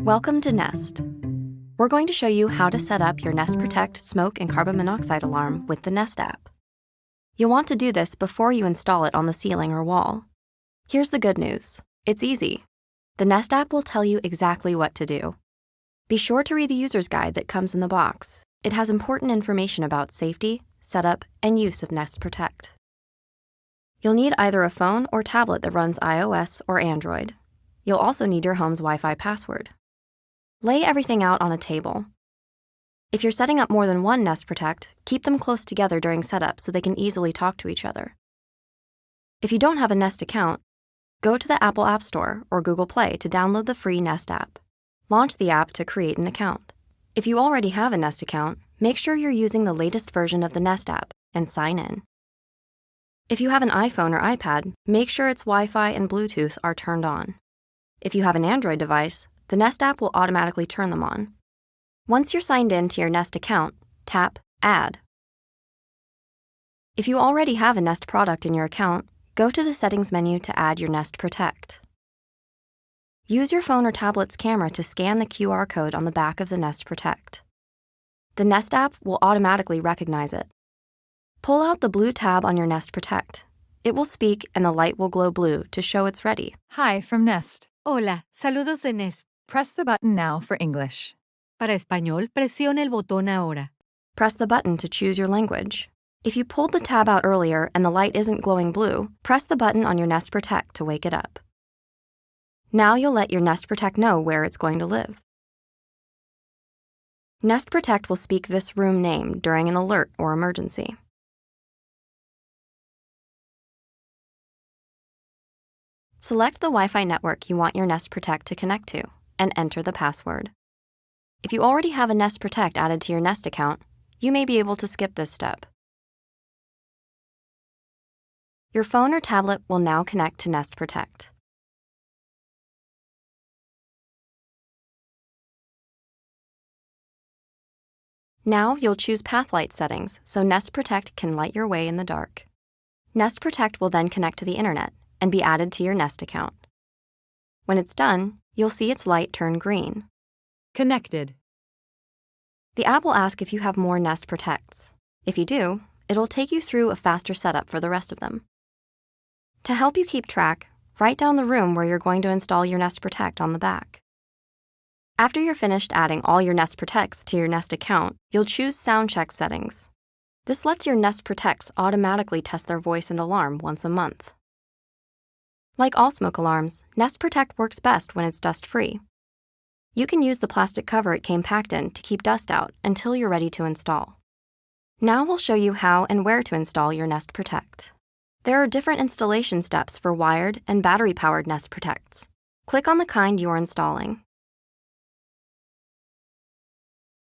Welcome to Nest. We're going to show you how to set up your Nest Protect smoke and carbon monoxide alarm with the Nest app. You'll want to do this before you install it on the ceiling or wall. Here's the good news. It's easy. The Nest app will tell you exactly what to do. Be sure to read the user's guide that comes in the box. It has important information about safety, setup, and use of Nest Protect. You'll need either a phone or tablet that runs iOS or Android. You'll also need your home's Wi-Fi password. Lay everything out on a table. If you're setting up more than one Nest Protect, keep them close together during setup so they can easily talk to each other. If you don't have a Nest account, go to the Apple App Store or Google Play to download the free Nest app. Launch the app to create an account. If you already have a Nest account, make sure you're using the latest version of the Nest app and sign in. If you have an iPhone or iPad, make sure its Wi-Fi and Bluetooth are turned on. If you have an Android device, the Nest app will automatically turn them on. Once you're signed in to your Nest account, tap Add. If you already have a Nest product in your account, go to the Settings menu to add your Nest Protect. Use your phone or tablet's camera to scan the QR code on the back of the Nest Protect. The Nest app will automatically recognize it. Pull out the blue tab on your Nest Protect. It will speak and the light will glow blue to show it's ready. Hi from Nest. Hola, saludos de Nest. Press the button now for English. Para español, presione el botón ahora. Press the button to choose your language. If you pulled the tab out earlier and the light isn't glowing blue, press the button on your Nest Protect to wake it up. Now you'll let your Nest Protect know where it's going to live. Nest Protect will speak this room name during an alert or emergency. Select the Wi-Fi network you want your Nest Protect to connect to and enter the password. If you already have a Nest Protect added to your Nest account, you may be able to skip this step. Your phone or tablet will now connect to Nest Protect. Now you'll choose Pathlight settings so Nest Protect can light your way in the dark. Nest Protect will then connect to the internet and be added to your Nest account. When it's done, you'll see its light turn green. Connected. The app will ask if you have more Nest Protects. If you do, it'll take you through a faster setup for the rest of them. To help you keep track, write down the room where you're going to install your Nest Protect on the back. After you're finished adding all your Nest Protects to your Nest account, you'll choose Sound Check settings. This lets your Nest Protects automatically test their voice and alarm once a month. Like all smoke alarms, Nest Protect works best when it's dust-free. You can use the plastic cover it came packed in to keep dust out until you're ready to install. Now we'll show you how and where to install your Nest Protect. There are different installation steps for wired and battery-powered Nest Protects. Click on the kind you're installing.